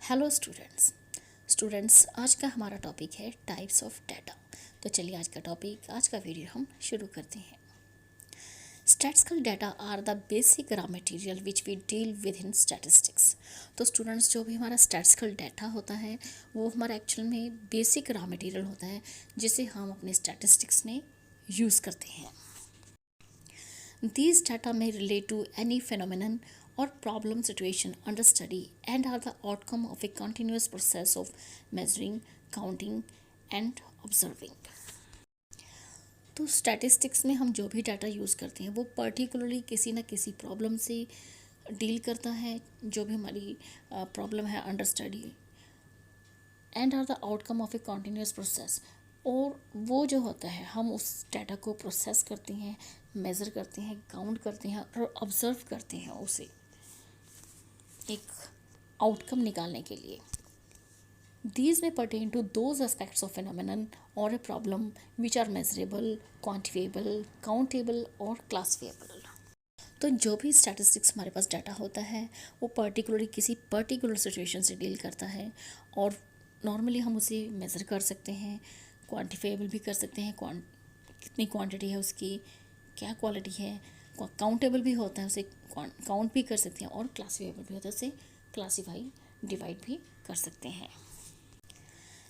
Hello students आज का हमारा टॉपिक है टाइप्स ऑफ डाटा। तो चलिए आज का वीडियो हम शुरू करते हैं। Statistical data are the basic raw material which we deal with in statistics. तो स्टूडेंट्स जो भी हमारा स्टैटिस्टिकल डाटा होता है वो हमारा एक्चुअल में बेसिक रॉ मटेरियल होता है जिसे हम अपने स्टैटिस्टिक्स में यूज़ करते हैं। These data may relate to any phenomenon or problem situation under study and are the outcome of a continuous process of measuring, counting and observing. तो स्टैटिस्टिक्स में हम जो भी डाटा यूज़ करते हैं वो पर्टिकुलरली किसी न किसी प्रॉब्लम से डील करता है, जो भी हमारी प्रॉब्लम है under study, and are the outcome of a continuous process. और वो जो होता है हम उस डाटा को प्रोसेस करते हैं, मेज़र करते हैं, काउंट करते हैं और ऑब्ज़र्व करते हैं उसे एक आउटकम निकालने के लिए। These may pertain to those aspects of phenomenon or a problem which are measurable, quantifiable, countable और classifiable। तो जो भी स्टैटिस्टिक्स हमारे पास डाटा होता है वो पर्टिकुलरली किसी पर्टिकुलर सिचुएशन से डील करता है और नॉर्मली हम उसे मेज़र कर सकते हैं, क्वान्टिफाइबल भी कर सकते हैं, कितनी क्वांटिटी है उसकी, क्या क्वालिटी है, काउंटेबल भी होता है, उसे काउंट भी कर सकते हैं और क्लासीफाइबल भी होता है, उसे क्लासीफाई डिवाइड भी कर सकते हैं।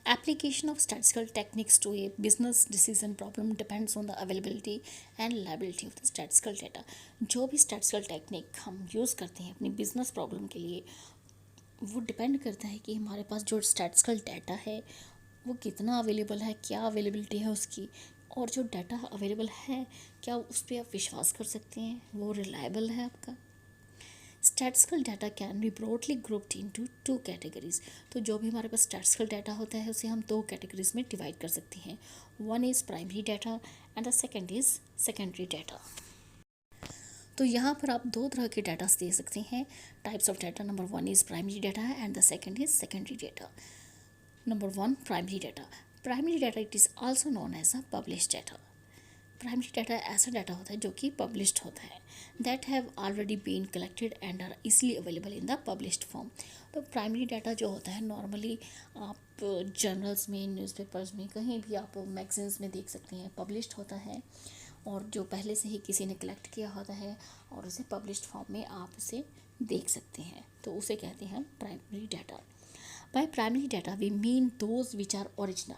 Application of statistical techniques to a business decision problem depends on the availability and reliability of the statistical data। जो भी statistical technique हम यूज़ करते हैं अपनी business problem के लिए वो डिपेंड करता है कि हमारे पास जो statistical data है वो कितना अवेलेबल है, क्या अवेलेबिलिटी है उसकी, और जो डाटा अवेलेबल है क्या उस पर आप विश्वास कर सकते हैं, वो रिलायबल है आपका। Statistical data can B broadly grouped into two categories. तो जो भी हमारे पास स्टैटिस्टिकल डाटा होता है उसे हम दो कैटेगरीज में डिवाइड कर सकते हैं। One is primary data and the second is secondary data. तो यहाँ पर आप दो तरह के डाटा दे सकते हैं types of data. Number one is primary data and the second is secondary data. Number one, primary data. Primary data it is also known as a published data. Primary data ऐसा data होता है जो कि published होता है, that have already been collected and are easily available in the published form. तो primary data जो होता है नॉर्मली आप जर्नल्स में, न्यूज़पेपर्स में, कहीं भी आप मैगजीन्स में देख सकते हैं, पब्लिश्ड होता है और जो पहले से ही किसी ने कलेक्ट किया होता है और उसे पब्लिश्ड फॉर्म में आप उसे देख सकते हैं, तो उसे कहते हैं primary data. By primary data we mean those which are original.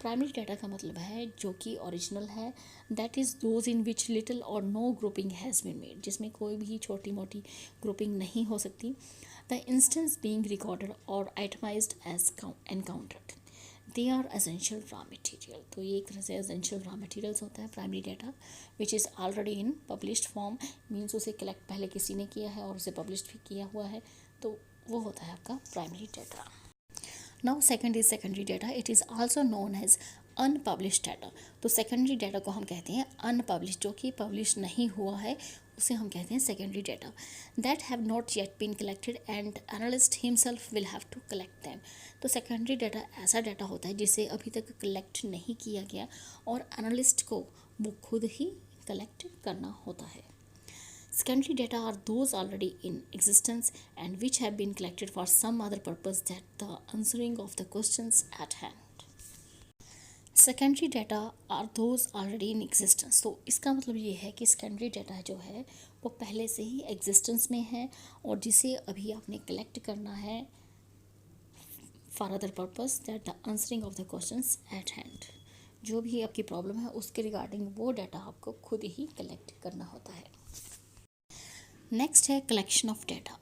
Primary data का मतलब है जो कि ओरिजिनल है, that is those in which little और no grouping has been made, जिसमें कोई भी छोटी मोटी ग्रुपिंग नहीं हो सकती। द इंस्टेंस बीइंग रिकॉर्डेड और itemized as encountered, they are essential raw material. तो ये एक तरह से एसेंशियल रॉ मटेरियल्स होता है primary data which is already in published form, means उसे कलेक्ट पहले किसी ने किया है और उसे पब्लिश्ड भी किया हुआ है, तो वो होता है आपका primary data. Now second is secondary data, it is also known as unpublished data. तो सेकेंडरी डाटा को हम कहते हैं अनपब्लिश्ड, जो कि पब्लिश नहीं हुआ है उसे हम कहते हैं secondary data. That have not yet been collected and analyst himself will have to collect them. तो सेकेंडरी डाटा ऐसा डाटा होता है जिसे अभी तक कलेक्ट नहीं किया गया और एनालिस्ट को वो खुद ही कलेक्ट करना होता है। Secondary data are those already in existence and which have been collected for some other purpose than the answering of the questions at hand. Secondary data are those already in existence। तो इसका मतलब ये है कि secondary data जो है वो पहले से ही existence में है और जिसे अभी आपने collect करना है for other purpose than the answering of the questions at hand। जो भी आपकी प्रॉब्लम है उसके रिगार्डिंग वो डाटा आपको खुद ही कलेक्ट करना होता है। नेक्स्ट है collection of data.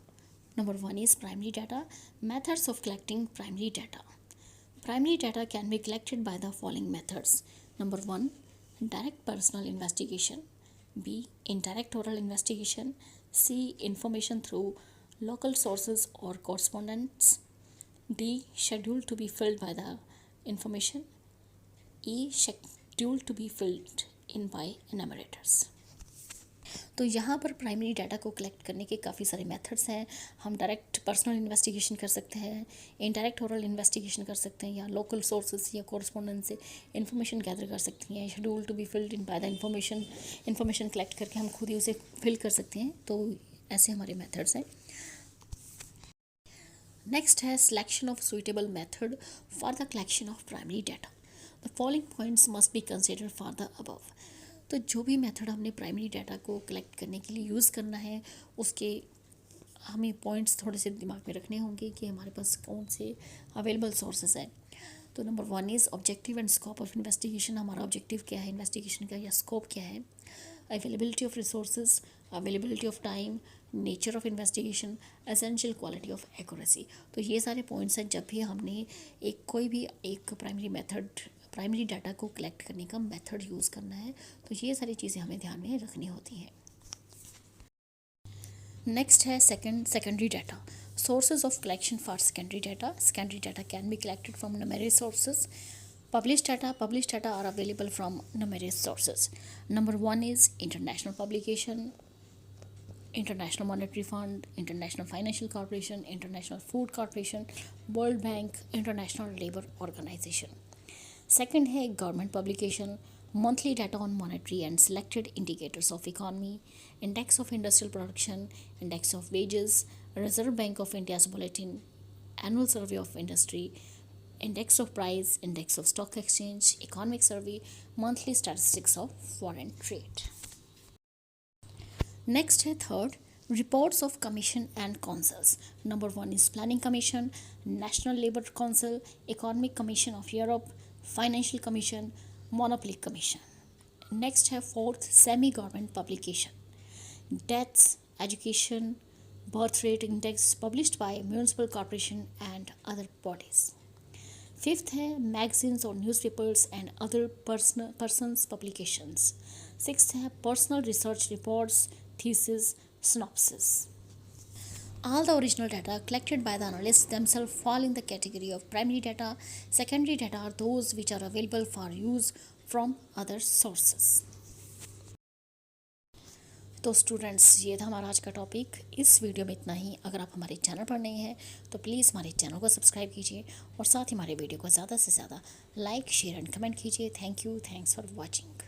Number one is primary data. Methods of collecting primary data. Primary data can be collected by the following methods. Number one, direct personal investigation. B, indirect oral investigation. C, information through local sources और correspondents. D, schedule to be filled by the information. E, schedule to be filled in by enumerators. तो यहाँ पर primary data को collect करने के काफ़ी सारे methods हैं। हम डायरेक्ट पर्सनल इन्वेस्टिगेशन कर सकते हैं, इनडायरेक्ट ओरल इन्वेस्टिगेशन कर सकते हैं, या लोकल सोर्सेज या कॉरस्पॉन्डेंट से इन्फॉर्मेशन गैदर कर सकते हैं। Schedule to be filled in by the information collect करके हम खुद ही उसे फिल कर सकते हैं। तो ऐसे हमारे मेथड्स हैं। नेक्स्ट है selection of suitable method for the collection of primary data. The following points must be considered for the above. तो जो भी मेथड हमने प्राइमरी डाटा को कलेक्ट करने के लिए यूज़ करना है, उसके हमें पॉइंट्स थोड़े से दिमाग में रखने होंगे कि हमारे पास कौन से अवेलेबल सोर्सेज हैं। तो number 1 is objective and scope of investigation. हमारा ऑब्जेक्टिव क्या है इन्वेस्टिगेशन का, या स्कोप क्या है। Availability of resources, availability of time, nature of investigation, essential quality of accuracy. तो ये सारे पॉइंट्स हैं जब भी हमने कोई भी एक प्राइमरी डाटा को कलेक्ट करने का मेथड यूज़ करना है, तो ये सारी चीज़ें हमें ध्यान में रखनी होती हैं। नेक्स्ट है secondary data. Sources of collection for secondary data. Secondary data can be collected from numerous sources. Published data are available from numerous sources. Number 1 is international publication, International Monetary Fund, International Financial Corporation, International Food Corporation, World Bank, International Labour Organization. Second है government publication, monthly data on monetary and selected indicators of economy, index of industrial production, index of wages, Reserve Bank of India's bulletin, annual survey of industry, index of price, index of stock exchange, economic survey, monthly statistics of foreign trade. Next है third, reports of commission and councils. Number 1 is planning commission, National Labour Council, Economic Commission of Europe, Financial Commission, Monopoly Commission. Next है fourth, semi government publication, deaths, education, birth rate index published by municipal corporation and other bodies. Fifth है magazines or newspapers and other persons publications. Sixth है personal research reports, thesis, synopsis. All the original data collected by the analysts themselves fall in the category of primary data. Secondary data are those which are available for use from other sources. तो students, ये था हमारा आज का topic. इस video में इतना ही। अगर आप हमारे चैनल पर नए हैं तो प्लीज़ हमारे चैनल को सब्सक्राइब कीजिए और साथ ही हमारे वीडियो को ज़्यादा से ज़्यादा लाइक, शेयर एंड कमेंट कीजिए। Thank you, thanks for watching.